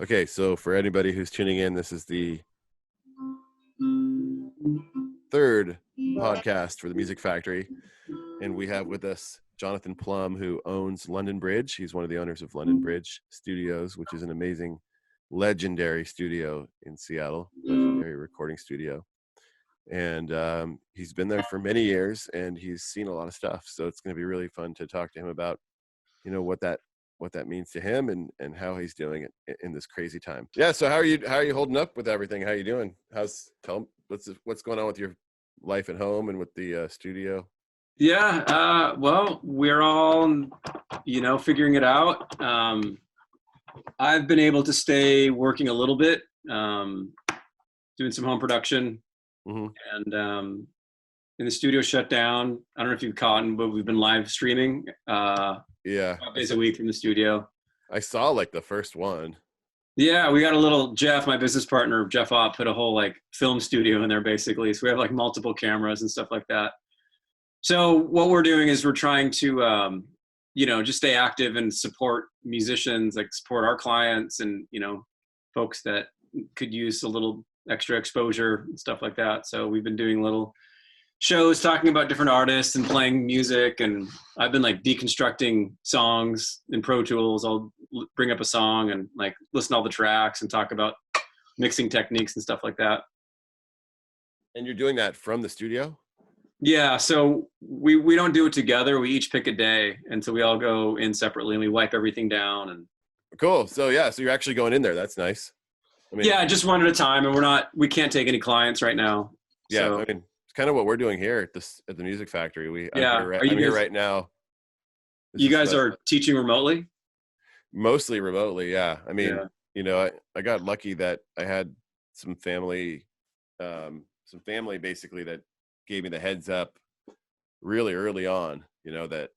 Okay, so for anybody who's tuning in, this is the third podcast for the Music Factory, and we have with us Jonathan Plum, who owns London Bridge. He's one of the owners of London Bridge Studios, which is an amazing, legendary studio in Seattle, legendary recording studio. And he's been there for many years, and he's seen a lot of stuff. So it's going to be really fun to talk to him about, what that means to him and how he's doing it in this crazy time. Yeah. So how are you holding up with everything? How are you doing? What's going on with your life at home and with the studio? Yeah, well, we're all, figuring it out. I've been able to stay working a little bit, doing some home production, Mm-hmm. and in the studio shut down. I don't know if you've caught, but we've been live streaming Yeah. 5 days a week from the studio. I saw like the first one. Yeah, we got a little, Jeff, my business partner, Jeff Ott, put a whole like film studio in there basically. So we have like multiple cameras and stuff like that. So what we're doing is we're trying to, just stay active and support musicians, like support our clients and, folks that could use a little extra exposure and stuff like that. So we've been doing little shows talking about different artists and playing music. And I've been like deconstructing songs in Pro Tools. I'll bring up a song and like listen to all the tracks and talk about mixing techniques and stuff like that. And you're doing that from the studio? Yeah, so we don't do it together. We each pick a day, and so we all go in separately, and we wipe everything down. And cool. So so you're actually going in there. That's nice. Yeah, just one at a time, and we can't take any clients right now. Yeah, so. it's kind of what we're doing here at the Music Factory. I'm here right now. You guys are teaching remotely? Mostly remotely, yeah. Yeah. I got lucky that I had some family basically that gave me the heads up really early on, that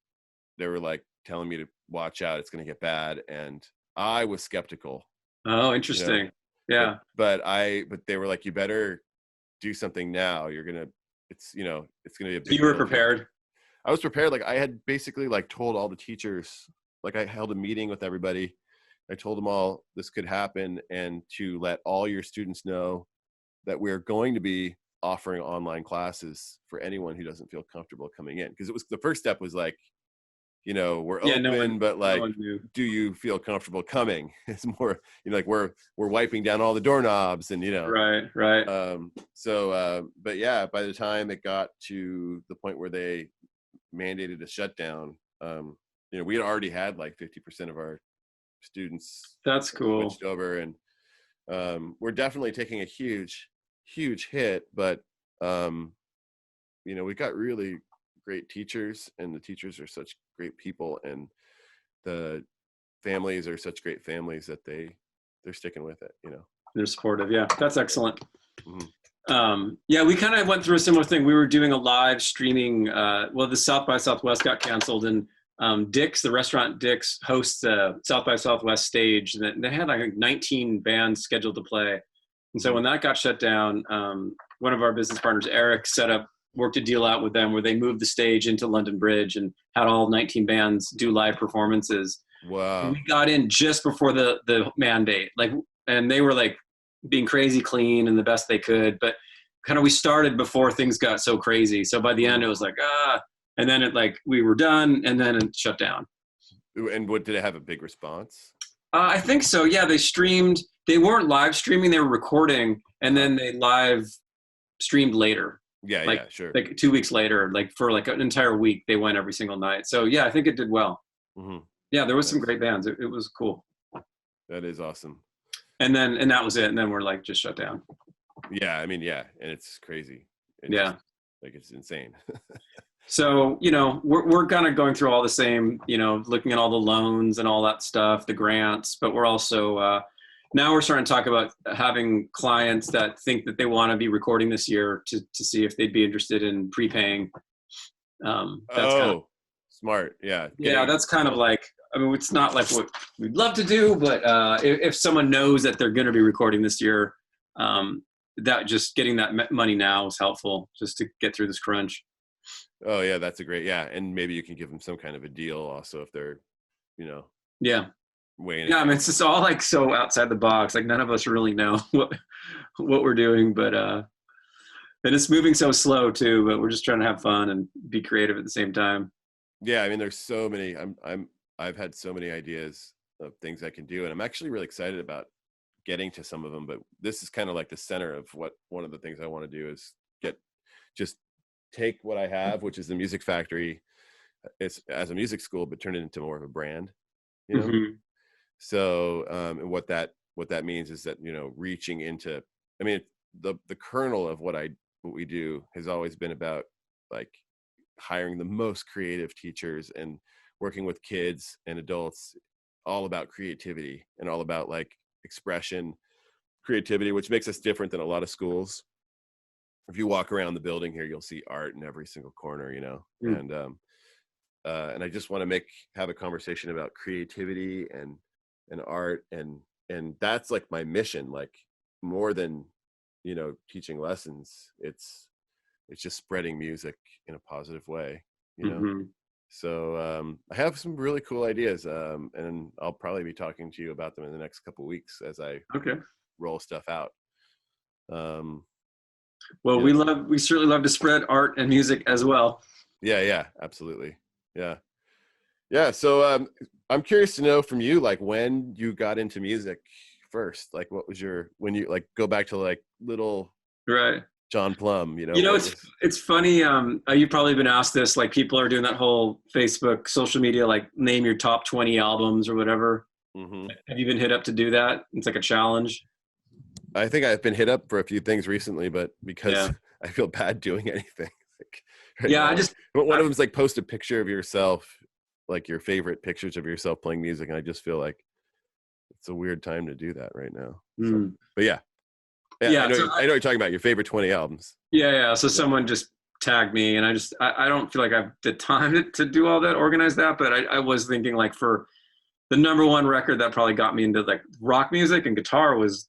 they were like telling me to watch out, it's going to get bad. And I was skeptical. Oh, interesting. Yeah. But they were like, you better do something now. It's going to be a big You were deal. prepared? I was prepared. Like I had basically like told all the teachers, like I held a meeting with everybody. I told them all this could happen and to let all your students know that we're going to be offering online classes for anyone who doesn't feel comfortable coming in. Because the first step was like, we're open, but like, do you feel comfortable coming? It's more, like we're wiping down all the doorknobs and, Right. But yeah, by the time it got to the point where they mandated a shutdown, we had already had like 50% of our students. That's cool. Switched over, and we're definitely taking a huge hit, but we got really great teachers, and the teachers are such great people, and the families are such great families that they're sticking with it. They're supportive. Yeah, that's excellent. Mm-hmm. We kind of went through a similar thing. We were doing a live streaming. The South by Southwest got canceled, and Dick's, the restaurant Dick's, hosts a South by Southwest stage. They had like 19 bands scheduled to play. And so when that got shut down, one of our business partners, Eric, worked a deal out with them where they moved the stage into London Bridge and had all 19 bands do live performances. Wow. And we got in just before the mandate, and they were like being crazy clean and the best they could, but kind of we started before things got so crazy. So by the end it was like, and then we were done, and then it shut down. And what, did it have a big response? I think so. Yeah, they streamed. They weren't live streaming; they were recording, and then they live streamed later. Yeah, sure. Like 2 weeks later, for like an entire week, they went every single night. So yeah, I think it did well. Mm-hmm. Yeah, there was some great bands. It was cool. That is awesome. And that was it. And then we're like just shut down. Yeah, and it's crazy. It's insane. So, we're kind of going through all the same, looking at all the loans and all that stuff, the grants, but we're also, now we're starting to talk about having clients that think that they want to be recording this year to see if they'd be interested in prepaying. Smart. Yeah. Yeah, that's kind of like, it's not like what we'd love to do, but if someone knows that they're going to be recording this year, that just getting that money now is helpful just to get through this crunch. Oh yeah, that's a great, and maybe you can give them some kind of a deal also if they're, way in Yeah, I mean, advance. it's just all like so outside the box. Like none of us really know what we're doing, but and it's moving so slow too. But we're just trying to have fun and be creative at the same time. Yeah, I mean, there's so many. I've had so many ideas of things I can do, and I'm actually really excited about getting to some of them. But this is kind of like the center of what one of the things I want to do is just take what I have, which is the Music Factory, it's as a music school, but turn it into more of a brand, you know. Mm-hmm. So, and what that means is that, you know, reaching into, I mean, the kernel of what we do has always been about like hiring the most creative teachers and working with kids and adults, all about creativity and all about like expression, creativity, which makes us different than a lot of schools. If you walk around the building here, you'll see art in every single corner, you know. And I just want to have a conversation about creativity and art, and that's like my mission, like more than, you know, teaching lessons. It's just spreading music in a positive way, you know. Mm-hmm. So I have some really cool ideas, and I'll probably be talking to you about them in the next couple of weeks as I Okay. roll stuff out. Well, You know, we certainly love to spread art and music as well. yeah, absolutely. Yeah. So I'm curious to know from you, like when you got into music first, like what was when you like go back to like little Right. John Plum, you know, You know, what was. it's funny. You've probably been asked this. Like, people are doing that whole Facebook, social media, like name your top 20 albums or whatever. Hmm. Have you been hit up to do that? It's like a challenge. I think I've been hit up for a few things recently, but because Yeah. I feel bad doing anything like right Yeah. now, like but one of them is like post a picture of yourself, like your favorite pictures of yourself playing music, and I just feel like it's a weird time to do that right now. So, Mm. but yeah, I Yeah. know So I know what you're talking about, your favorite 20 albums. yeah. So Yeah. someone just tagged me, and I don't feel like I've the time to do all that, organize that. But I was thinking, like, for the number one record that probably got me into like rock music and guitar was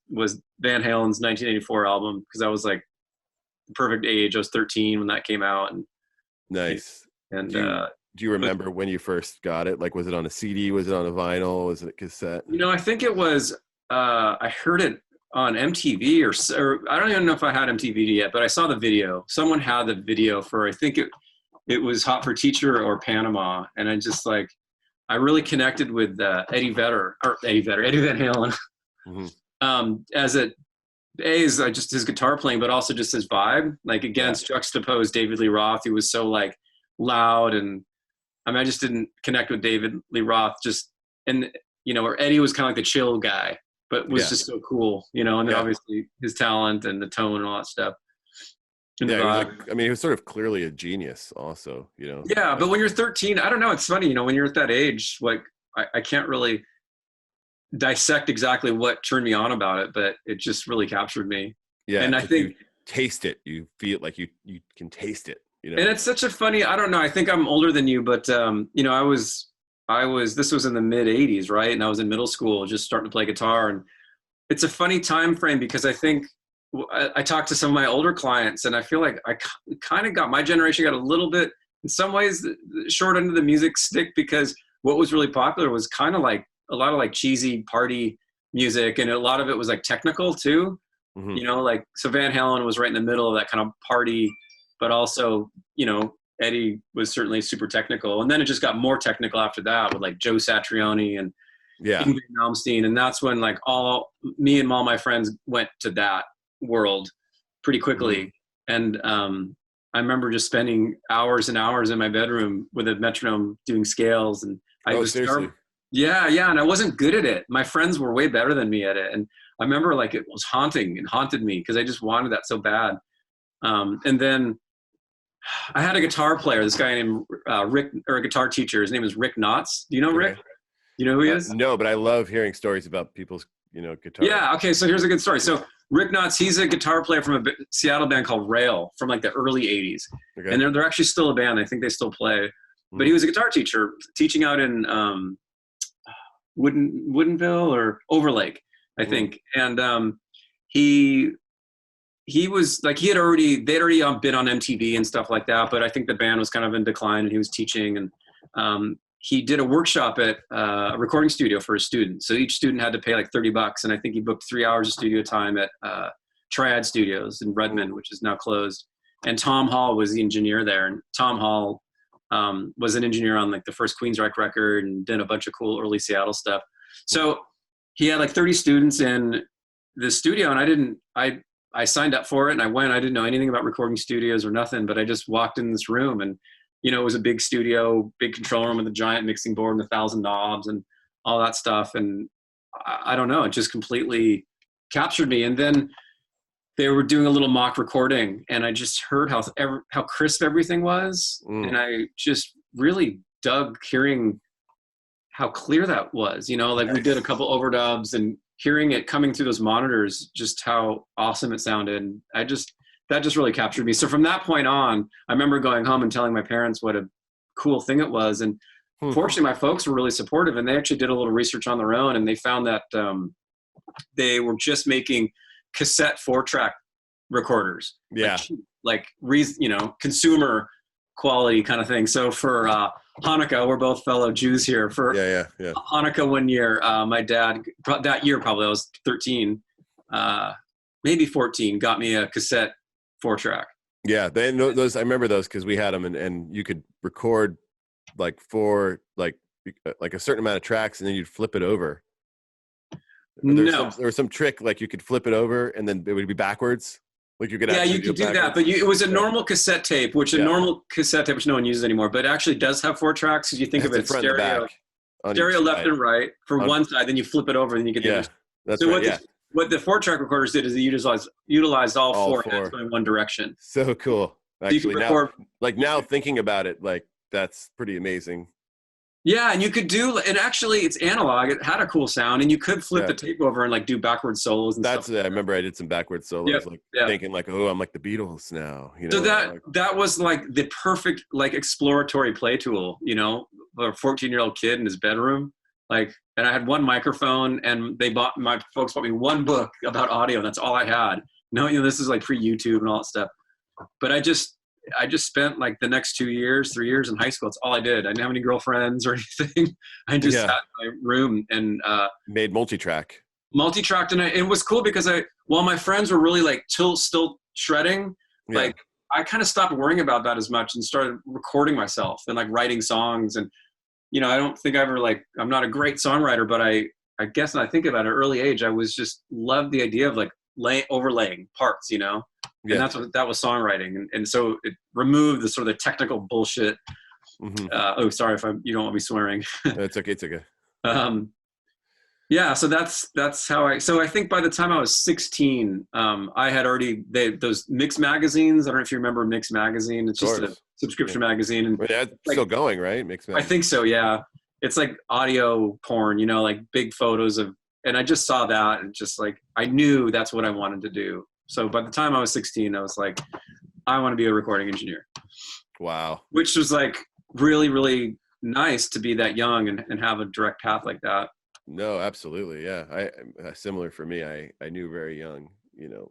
Van Halen's 1984 album, because I was like the perfect age. I was 13 when that came out, and Nice. and Do you remember when you first got it? Like, was it on a CD? Was it on a vinyl? Was it a cassette? you know, I think it was I heard it on MTV, or I don't even know if I had MTV yet, but I saw the video. Someone had the video for, I think it was Hot for Teacher or Panama, and I really connected with Eddie Van Halen. Hmm. As it is just his guitar playing, but also just his vibe. Like, Yeah. against juxtaposed David Lee Roth, who was so like loud, and I mean, I just didn't connect with David Lee Roth. And you know, or Eddie was kind of like the chill guy, but was Yeah. just so cool, you know. And then Yeah. obviously his talent and the tone and all that stuff. And the Yeah. He was like, vibe. I mean, he was sort of clearly a genius also, you know. Yeah, but when you're 13, I don't know. It's funny, you know, when you're at that age, like I can't really dissect exactly what turned me on about it, but it just really captured me. Yeah. And I It's like you think, taste it. You feel like you can taste it, you know. and it's such a funny, I don't know, I think I'm older than you, but you know, this was in the mid 80s, right? And I was in middle school just starting to play guitar. And it's a funny time frame, because I think I talked to some of my older clients, and I feel like I kind of got, my generation got a little bit, in some ways, the short end of the music stick, because what was really popular was kind of like a lot of like cheesy party music, and a lot of it was like technical too. Hmm. You know, like, so Van Halen was right in the middle of that kind of party, but also, you know, Eddie was certainly super technical. And then it just got more technical after that with like Joe Satriani and Yeah. Ingrid Malmsteen. And that's when like me and all my friends went to that world pretty quickly. And I remember just spending hours and hours in my bedroom with a metronome doing scales. And I was Seriously. yeah. And I wasn't good at it. My friends were way better than me at it. And I remember like it was haunted me, because I just wanted that so bad. And then I had a guitar player, this guy named Rick, or a guitar teacher. His name is Rick Knotts. Do you know Rick? Okay. Do you know who he is? No, but I love hearing stories about people's, you know, guitar. Yeah. Okay. So here's a good story. So Rick Knotts, he's a guitar player from a Seattle band called Rail from like the early 80s. Okay. And they're actually still a band. I think they still play. But he was a guitar teacher teaching out in Woodinville or Overlake, I think. And he was like, they'd already been on MTV and stuff like that, but I think the band was kind of in decline, and he was teaching. And he did a workshop at a recording studio for his students. So each student had to pay like $30, and I think he booked 3 hours of studio time at Triad Studios in Redmond, which is now closed. And Tom Hall was the engineer there, and Tom Hall was an engineer on like the first Queensryche record and did a bunch of cool early Seattle stuff. So he had like 30 students in the studio, and I signed up for it, and I went. I didn't know anything about recording studios or nothing, but I just walked in this room, and it was a big studio, big control room with a giant mixing board and 1,000 knobs and all that stuff. And I don't know, it just completely captured me. And then they were doing a little mock recording, and I just heard how crisp everything was. And I just really dug hearing how clear that was, like we did a couple overdubs, and hearing it coming through those monitors, just how awesome it sounded. And that just really captured me. So from that point on, I remember going home and telling my parents what a cool thing it was. And fortunately, my folks were really supportive, and they actually did a little research on their own, and they found that they were just making cassette 4-track recorders. Yeah. Like consumer quality kind of thing. So for Hanukkah, we're both fellow Jews here. For Hanukkah one year, my dad, that year probably I was 13, maybe 14, got me a cassette 4-track. Yeah, those I remember those because we had them, and you could record like a certain amount of tracks, and then you'd flip it over. There was some trick, like you could flip it over, and then it would be backwards. Like you could you could do that, but it was a normal cassette tape, which no one uses anymore, but it actually does have 4 tracks. Because you think of it stereo left and right for one side, then you flip it over, and then you get the other. That's right. What the 4-track recorders did is they utilized all four heads going one direction. So cool. Actually, now thinking about it, like that's pretty amazing. Yeah, and you could and actually it's analog. It had a cool sound, and you could flip the tape over and like do backward solos and stuff. I remember I did some backward solos, thinking like, oh, I'm like the Beatles now. So that was like the perfect like exploratory play tool, for a 14-year-old kid in his bedroom. Like, and I had one microphone, and my folks bought me one book about audio, and that's all I had. This is like pre-YouTube and all that stuff. But I just spent like the next 3 years in high school. It's all I did. I didn't have any girlfriends or anything. I just sat in my room and made multi-tracked. And it was cool because while my friends were really like still shredding, like I kind of stopped worrying about that as much and started recording myself and like writing songs. And I don't think I ever I'm not a great songwriter, but I guess when I think about it, at an early age, I was just loved the idea of like overlaying parts, and that was songwriting. And so it removed the sort of the technical bullshit. Oh, sorry if you don't want me swearing. It's okay. It's okay. So that's how so I think by the time I was 16, I had already, those Mix magazines. I don't know if you remember Mix magazine. It's just a subscription magazine. And it's still going, right? Mix magazine. I think so. Yeah. It's like audio porn, like big photos and I just saw that, and just like, I knew that's what I wanted to do. So by the time I was 16, I was like, I want to be a recording engineer. Wow. Which was like really, really nice to be that young and have a direct path like that. No, absolutely. Yeah. Similar for me. I knew very young,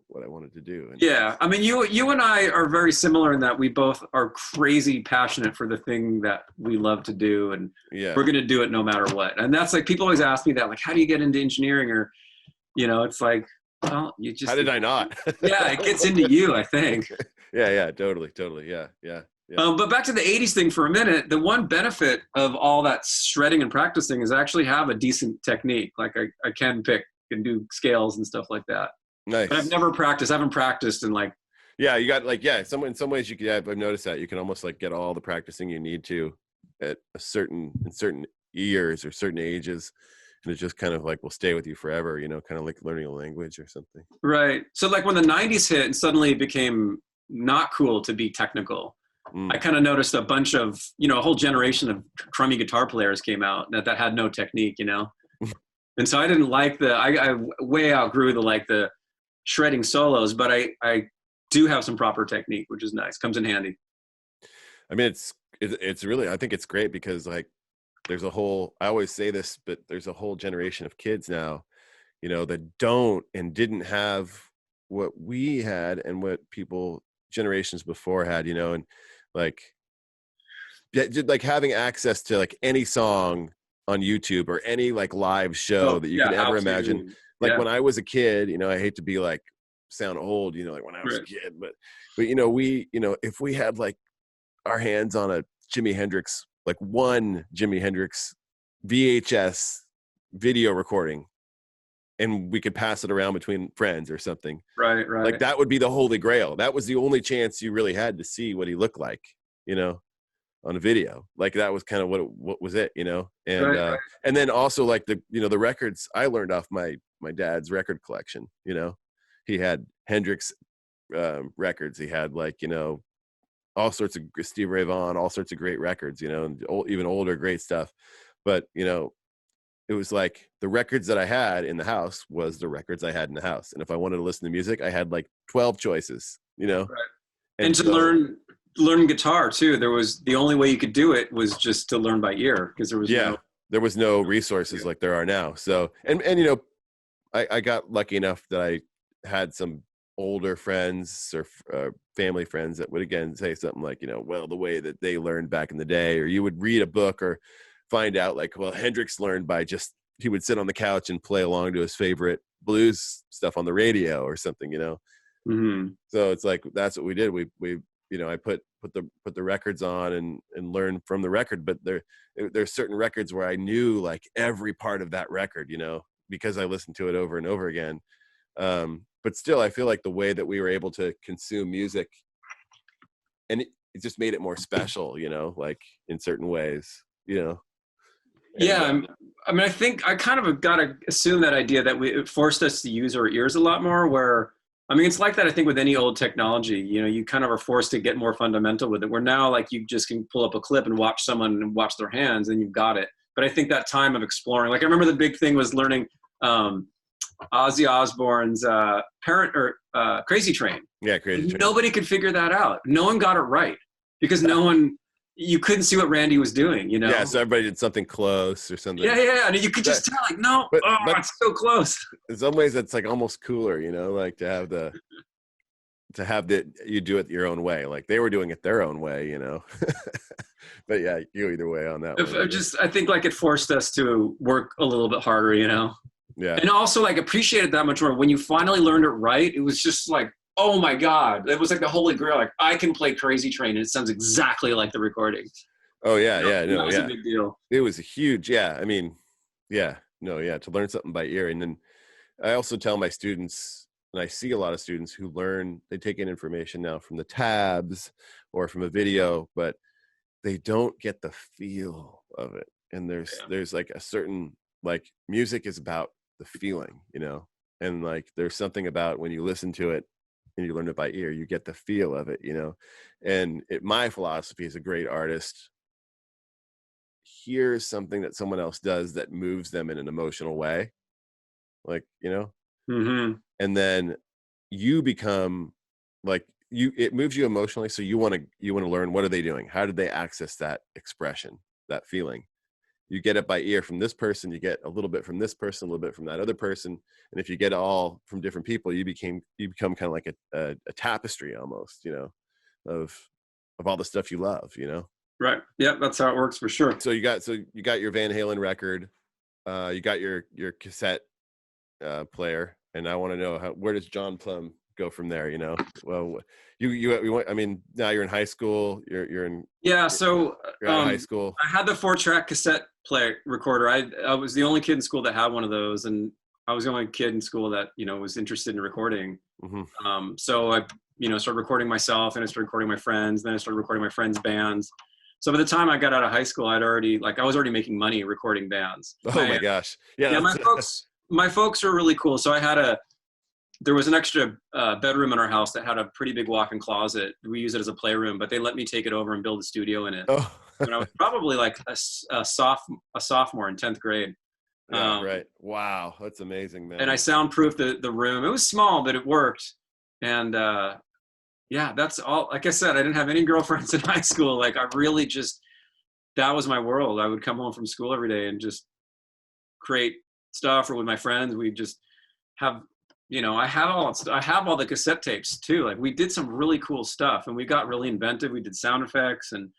what I wanted to do. And yeah. I mean, you and I are very similar in that we both are crazy passionate for the thing that we love to do. And we're going to do it no matter what. And that's like, people always ask me that, like, how do you get into engineering? Or, it's like, well, you just, how did I not? Yeah. It gets into you, I think. Yeah. Totally. Yeah. But back to the 80s thing for a minute, the one benefit of all that shredding and practicing is I actually have a decent technique. Like I can pick and do scales and stuff like that. Nice. But I've never practiced. I haven't practiced in like. Yeah, you got in some ways you can. I've noticed that you can almost like get all the practicing you need to at certain years or certain ages, and it just kind of like will stay with you forever. Kind of like learning a language or something. Right. So like when the 90s hit and suddenly it became not cool to be technical. I kind of noticed a bunch of, a whole generation of crummy guitar players came out that had no technique, And so I didn't like I way outgrew the shredding solos, but I do have some proper technique, which is nice. Comes in handy. I mean, it's really, I think it's great because like there's I always say this, but there's a whole generation of kids now, that don't and didn't have what we had and what generations before had, and like just like having access to like any song on YouTube or any like live show Oh, that you yeah, can how ever to, imagine. Like yeah, when I was a kid, you know, I hate to be like sound old, you know, like when I was a right, kid, but you know, if we had like our hands on a Jimi Hendrix, like one Jimi Hendrix VHS video recording, and we could pass it around between friends or something, right, like right, that would be the holy grail. That was the only chance you really had to see what he looked like, you know, on a video. Like that was kind of what was it, you know. right, right. And then also like the, you know, the records I learned off my dad's record collection, you know. He had Hendrix records. He had, like, you know, all sorts of Steve Ray Vaughan, all sorts of great records, you know, and even older great stuff. But, you know, it was like the records that I had in the house was the records I had in the house. And if I wanted to listen to music, I had like 12 choices, you know. Right. And And to so learn guitar too, there was the only way you could do it was just to learn by ear because there was no yeah, there was no resources video. like there are now. So and you know, I got lucky enough that I had some older friends or family friends that would again say something like, you know, well, the way that they learned back in the day, or you would read a book or find out like, well, Hendrix learned by just, he would sit on the couch and play along to his favorite blues stuff on the radio or something, you know. Mm-hmm. So it's like that's what we did. We you know, I put the records on and learn from the record. But there's certain records where I knew like every part of that record, you know, because I listened to it over and over again. But still, I feel like the way that we were able to consume music, and it just made it more special, you know, like in certain ways, you know. And Yeah, I mean, I think I kind of got to assume that idea that it forced us to use our ears a lot more. Where I mean, it's like that. I think with any old technology, you know, you kind of are forced to get more fundamental with it. Where now, like, you just can pull up a clip and watch someone and watch their hands, and you've got it. But I think that time of exploring, like, I remember the big thing was learning Ozzy Osbourne's Parent or Crazy Train. yeah, Crazy Train. Nobody could figure that out. No one got it right because no one. You couldn't see what Randy was doing, you know? Yeah, so everybody did something close or something. Yeah. And you could just tell, like, no, but it's so close. In some ways, it's like almost cooler, you know, like to have you do it your own way. Like they were doing it their own way, you know. But yeah, you either way on that one. I think like it forced us to work a little bit harder, you know? Yeah. And also like appreciate it that much more. When you finally learned it right, it was just like, oh my God. It was like the holy grail. Like I can play Crazy Train and it sounds exactly like the recording. Oh yeah, You know? yeah, no, that was yeah. a big deal. It was a huge, yeah. I mean, yeah, no, yeah, to learn something by ear. And then I also tell my students, and I see a lot of students who learn, they take in information now from the tabs or from a video, but they don't get the feel of it. And there's like a certain, like, music is about the feeling, you know, and like there's something about when you listen to it and you learn it by ear, you get the feel of it, you know. And my philosophy as a great artist, hears something that someone else does that moves them in an emotional way, like, you know. Mm-hmm. And then you become like, it moves you emotionally, so you want to learn, what are they doing, how did they access that expression, that feeling. You get it by ear from this person, you get a little bit from this person, a little bit from that other person, and if you get it all from different people, you become kind of like a tapestry almost, you know, of all the stuff you love, you know. Right. Yep. That's how it works for sure. So you got your Van Halen record, you got your cassette player, and I want to know where does John Plum go from there? You know, well, I mean, now you're in high school. You're in. Yeah. So you're out of high school. I had the 4-track cassette player recorder. I was the only kid in school that had one of those, and I was the only kid in school that, you know, was interested in recording. Mm-hmm. So I, you know, started recording myself, and I started recording my friends. Then I started recording my friends' bands. So by the time I got out of high school, I was already making money recording bands. Oh my gosh. Yeah. My folks are really cool. So there was an extra bedroom in our house that had a pretty big walk-in closet. We use it as a playroom, but they let me take it over and build a studio in it. Oh. When I was probably like a sophomore in 10th grade. Yeah, right. Wow. That's amazing, man. And I soundproofed the room. It was small, but it worked. And yeah, that's all. Like I said, I didn't have any girlfriends in high school. Like I really that was my world. I would come home from school every day and just create stuff, or with my friends, we just have, you know, I have all the cassette tapes too. Like we did some really cool stuff, and we got really inventive. We did sound effects, and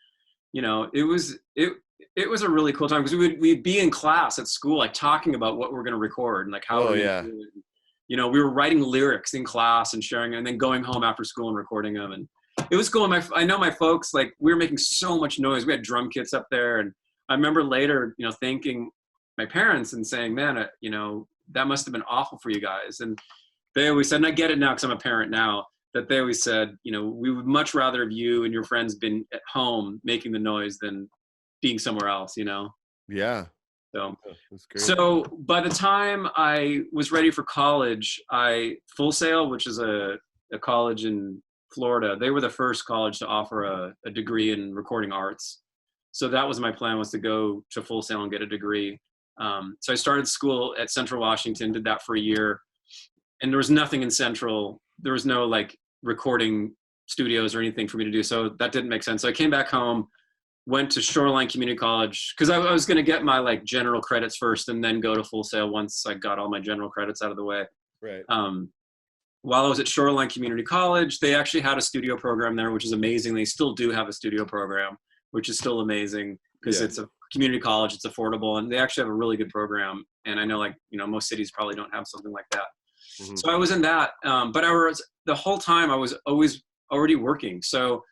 it was a really cool time because we'd be in class at school, like talking about what we're going to record and like how Oh we're going yeah. to do it. We were writing lyrics in class and sharing it, and then going home after school and recording them. And it was cool. I know my folks, like, we were making so much noise. We had drum kits up there. And I remember later, thanking my parents and saying, man, that must have been awful for you guys. And they always said, and I get it now because I'm a parent now, that they always said, we would much rather have you and your friends been at home making the noise than being somewhere else, Yeah. So, That's great. so by the time I was ready for college, Full Sail, which is a college in Florida, they were the first college to offer a degree in recording arts. So that was my plan, was to go to Full Sail and get a degree. So I started school at Central Washington, did that for a year. And there was nothing in Central. There was no like recording studios or anything for me to do. So that didn't make sense. So I came back home, went to Shoreline Community College because I was going to get my like general credits first and then go to Full Sail once I got all my general credits out of the way. Right. While I was at Shoreline Community College, they actually had a studio program there, which is amazing. They still do have a studio program, which is still amazing because it's a community college, it's affordable, and they actually have a really good program. And I know, like, most cities probably don't have something like that. Mm-hmm. So I was in that, but the whole time I was always already working. So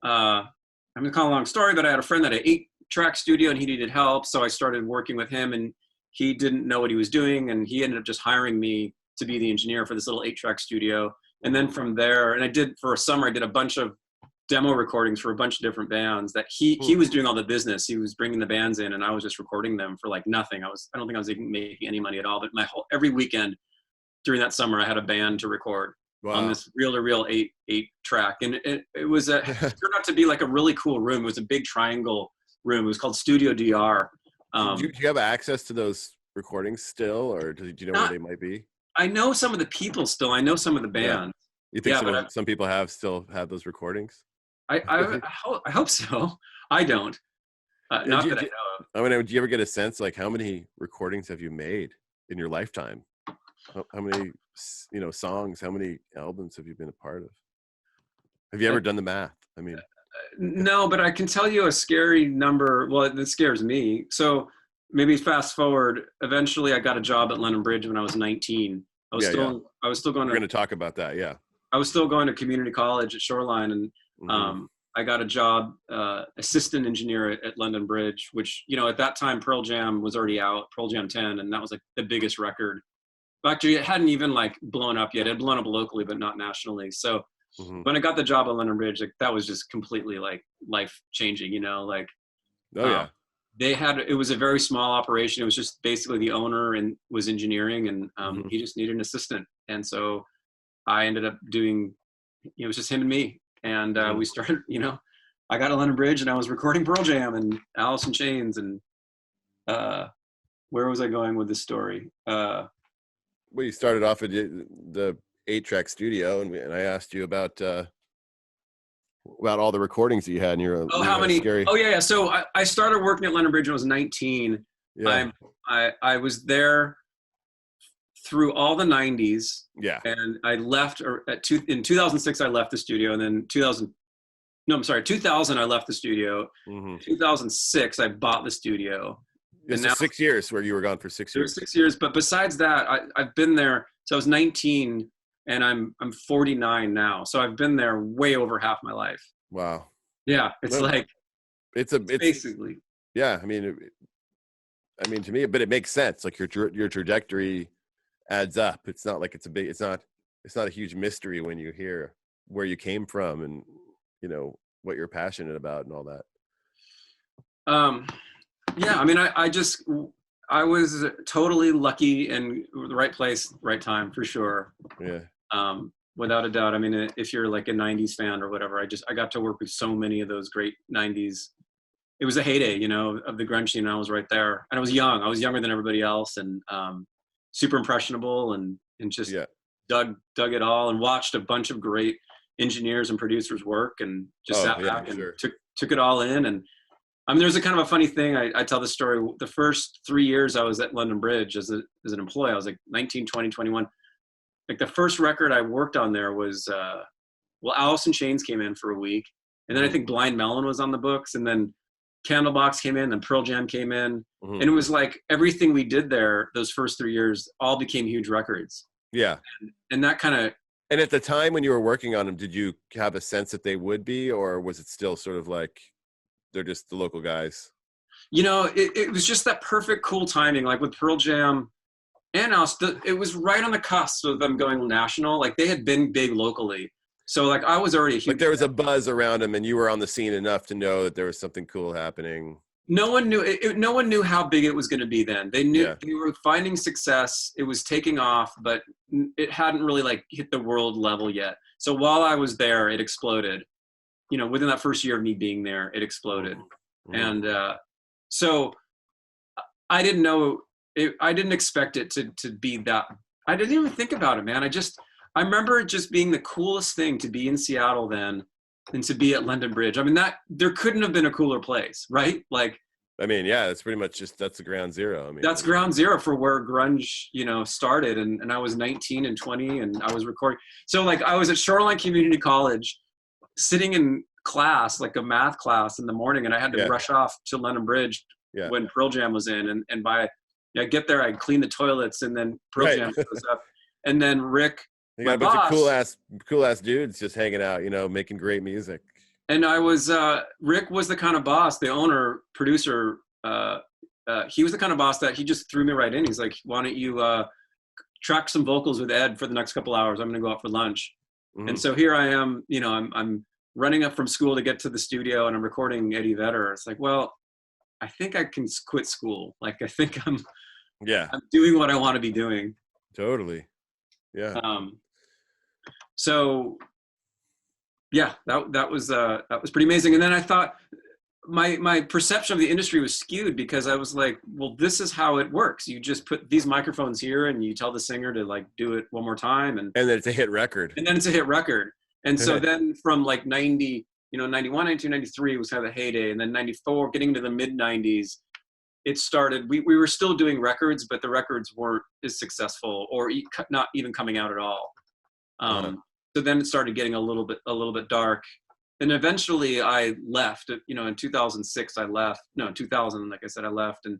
I'm gonna call a long story, but I had a friend that had an 8-track studio and he needed help. So I started working with him, and he didn't know what he was doing. And he ended up just hiring me to be the engineer for this little 8-track studio. And then from there, and for a summer, I did a bunch of demo recordings for a bunch of different bands that he was doing all the business. He was bringing the bands in and I was just recording them for like nothing. I don't think I was even making any money at all, but every weekend during that summer, I had a band to record. Wow. On this reel-to-reel 8-track. And it turned out to be like a really cool room. It was a big triangle room. It was called Studio DR. Do you have access to those recordings still, or do you know where they might be? I know some of the people still. I know some of the bands. Yeah. You think some people still have those recordings? I hope so. I don't. Not that I know of. I mean, do you ever get a sense, like, how many recordings have you made in your lifetime? How many, songs, how many albums have you been a part of? Have you ever done the math? I mean, no, but I can tell you a scary number. Well, that scares me. So maybe fast forward. Eventually, I got a job at London Bridge when I was 19. I was still going. We're going to talk about that. Yeah. I was still going to community college at Shoreline, and I got a job, assistant engineer at London Bridge, which, at that time, Pearl Jam was already out, Pearl Jam 10, and that was like the biggest record. Actually, it hadn't even like blown up yet. It had blown up locally, but not nationally. So when I got the job at London Bridge, like, that was just completely like life changing, like, it was a very small operation. It was just basically the owner and was engineering, and he just needed an assistant. And so I ended up doing, it was just him and me. And we started, I got to London Bridge and I was recording Pearl Jam and Alice in Chains. And where was I going with this story? Well, you started off at the 8-track studio, and I asked you about all the recordings that you had. And you're how many? Scary. Oh yeah. So I started working at London Bridge when I was 19. Yeah. I was there through all the 90s. Yeah. And I left in 2006. I left the studio, and then 2000 I left the studio. 2006 I bought the studio. And now 6 years, where you were gone for 6 years. 6 years, but besides that, I've been there. So I was 19, and I'm 49 now. So I've been there way over half my life. Wow. Yeah, it's basically. Yeah, I mean, to me, but it makes sense. Like, your trajectory adds up. It's not like it's not a huge mystery when you hear where you came from and what you're passionate about and all that. Yeah, I mean, I was totally lucky and the right place, right time, for sure. Yeah. Without a doubt. I mean, if you're like a 90s fan or whatever, I got to work with so many of those great 90s. It was a heyday, of the grunge scene. And I was right there, and I was young. I was younger than everybody else, and super impressionable, and just dug it all, and watched a bunch of great engineers and producers work, and just sat back and took it all in. And I mean, there's a kind of a funny thing. I tell this story. The first 3 years I was at London Bridge as an employee, I was like 19, 20, 21. Like, the first record I worked on there was, Alice in Chains came in for a week. And then I think Blind Melon was on the books. And then Candlebox came in, then Pearl Jam came in, Mhm. and it was like everything we did there those first 3 years all became huge records. Yeah. And that kind of, And at the time when you were working on them, did you have a sense that they would be, or was it still sort of like they're just the local guys? it was just that perfect cool timing, like with Pearl Jam and us. It was right on the cusp of them going national. Like they had been big locally, so like I was already a Like huge there was fan. a buzz around them, and you were on the scene enough to know that there was something cool happening. No one knew no one knew how big it was going to be then. They knew Yeah. they were finding success. It was taking off, but it hadn't really like hit the world level yet. So while I was there, it exploded. Within that first year of me being there, it exploded. Mhm. And so I didn't know it. I didn't expect it to be that. I didn't even think about it, man. I remember it just being the coolest thing to be in Seattle then, and to be at London Bridge. I mean, that there couldn't have been a cooler place, right? Like I mean, yeah, it's pretty much that's the ground zero. I mean, that's ground zero for where grunge, started. And I was 19 and 20, and I was recording. So like I was at Shoreline Community College, sitting in class, like a math class in the morning, and I had to Yeah. rush off to London Bridge Yeah. when Pearl Jam was in, and by I get there, I'd clean the toilets, and then Pearl Right. Jam goes up, and then Rick, You my got a bunch boss, of cool ass dudes just hanging out, making great music. and I was Rick was the kind of boss, the owner, producer. He was the kind of boss that he just threw me right in. He's like, "Why don't you track some vocals with Ed for the next couple hours? I'm going to go out for lunch." Mhm. And so here I am, I'm running up from school to get to the studio, and I'm recording Eddie Vedder. It's like, well, I think I can quit school. Like, I think I'm Yeah, doing what I want to be doing. totally. Yeah. So yeah, that was pretty amazing. And then I thought my perception of the industry was skewed, because I was like, well, this is how it works. You just put these microphones here, and you tell the singer to like do it one more time, and then it's a hit record. then it's a hit record. And so then from like 90, 91, 92, 93 was kind of the heyday. And then 94, getting into the mid 90s, it started, we were still doing records, but the records weren't as successful, or not even coming out at all. So then it started getting a little bit dark. And eventually I left, in 2006 I left. No, in 2000, like I said, I left. And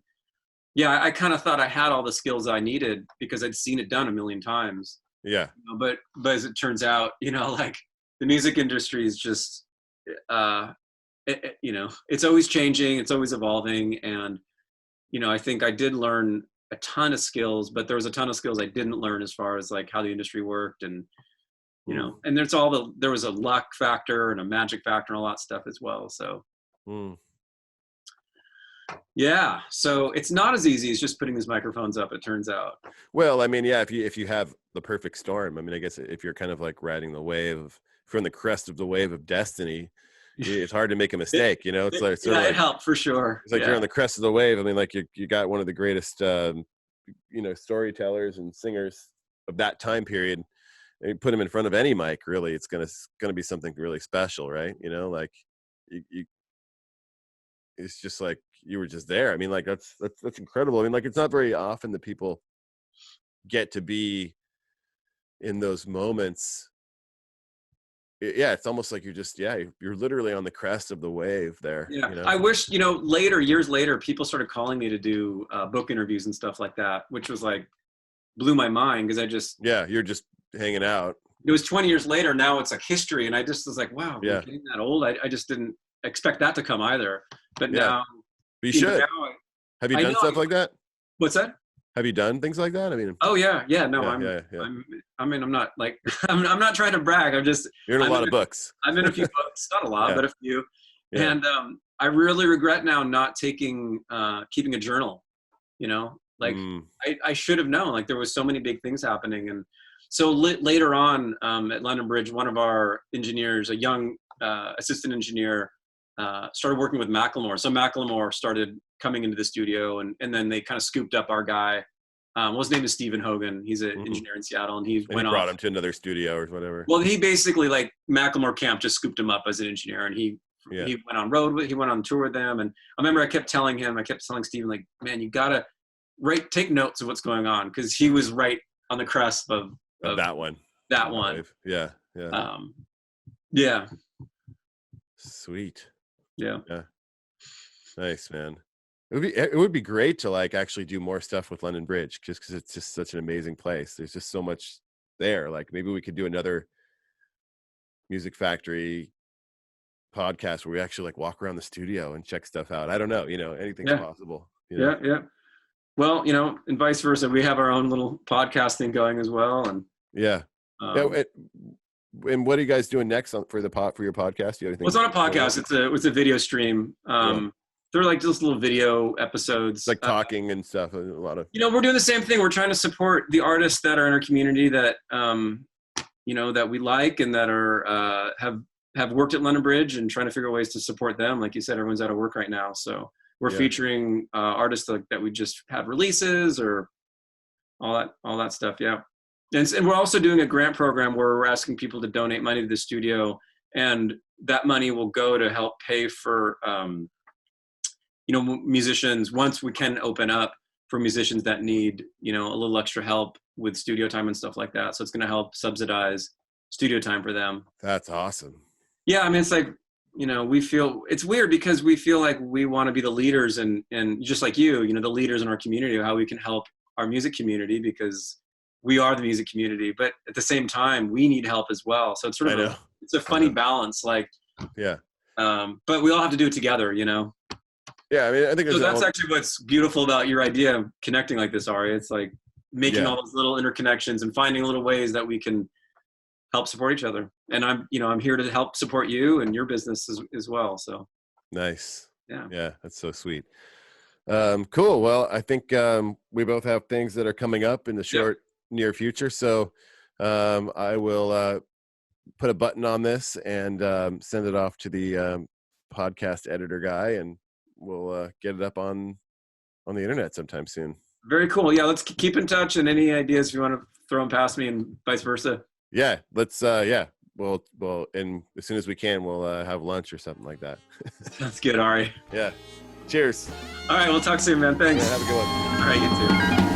yeah, I kind of thought I had all the skills I needed because I'd seen it done a million times. Yeah. But as it turns out, like the music industry is just, it's always changing, it's always evolving. And, I think I did learn a ton of skills, but there was a ton of skills I didn't learn as far as like how the industry worked. And, and there was a luck factor and a magic factor and all that stuff as well. So, yeah, so it's not as easy as just putting these microphones up, it turns out. Well, I mean, yeah, if you have the perfect storm, I mean, I guess if you're kind of like riding the wave from the crest of the wave of destiny, it's hard to make a mistake. It's like sort of like, it helped for sure. It's like you're on the crest of the wave. I mean, like you got one of the greatest, storytellers and singers of that time period. And you put him in front of any mic, really, it's gonna be something really special, right? Like you it's just like you were just there. I mean, like that's incredible. I mean, like it's not very often that people get to be in those moments. Yeah, it's almost like you're literally on the crest of the wave there. Yeah, I wish, years later, people started calling me to do book interviews and stuff like that, which was like blew my mind, because you're just hanging out. It was 20 years later. Now it's like history, and I just was like, wow, we're getting that old. I just didn't expect that to come either. But now, you should. Have you done stuff like that? What's that? Have you done things like that? I mean, oh yeah, no, I'm not like I'm not trying to brag. You're in a lot of books. I'm in a few books, not a lot, but a few. Yeah. And I really regret now not keeping a journal. I should have known. Like there was so many big things happening, and so later on at London Bridge, one of our engineers, a young assistant engineer, started working with Macklemore. So Macklemore started coming into the studio, and then they kind of scooped up our guy. His name is Stephen Hogan. He's an engineer in Seattle, and he brought him to another studio or whatever. Well, he basically, like, Macklemore Camp just scooped him up as an engineer, and he went on tour with them. And I remember I kept telling Stephen, like, man, you gotta take notes of what's going on, because he was right on the cusp of that one. Yeah. Yeah. Sweet. Yeah. Nice, man. It would be great to like actually do more stuff with London Bridge, just because it's just such an amazing place. There's just so much there. Like maybe we could do another Music Factory podcast where we actually like walk around the studio and check stuff out. I don't know, anything's Yeah, possible. yeah. Well, and vice versa. We have our own little podcast thing going as well. And Yeah. um, And what are you guys doing next for your podcast? Do you have anything? well, it's not a podcast. It's a video stream. They're like just little video episodes, like talking and stuff. A lot of. We're doing the same thing. We're trying to support the artists that are in our community that that we like and that are have worked at London Bridge, and trying to figure out ways to support them. Like you said, everyone's out of work right now, so we're featuring artists that we just had releases or all that stuff. Yeah. And we're also doing a grant program where we're asking people to donate money to the studio, and that money will go to help pay for, musicians, once we can open up, for musicians that need, a little extra help with studio time and stuff like that. So it's going to help subsidize studio time for them. That's awesome. Yeah. I mean, it's like, we feel, it's weird because we feel like we want to be the leaders and just like the leaders in our community, how we can help our music community, because we are the music community, but at the same time we need help as well. So it's sort of it's a funny balance, like, but we all have to do it together, Yeah. I mean, I think so that's actually what's beautiful about your idea of connecting like this, Ari. It's like making all those little interconnections and finding little ways that we can help support each other. And I'm here to help support you and your business as well. So nice. Yeah. Yeah. That's so sweet. Cool. Well, I think we both have things that are coming up in the near future. So I will put a button on this and send it off to the podcast editor guy, and we'll get it up on the internet sometime soon. Very cool. Yeah, let's keep in touch, and any ideas if you want to throw them past me, and vice versa. Yeah, let's We'll and as soon as we can, we'll have lunch or something like that. That's good, Ari. Yeah. Cheers. All right, we'll talk soon, man. Thanks. Yeah, have a good one. All right, you too.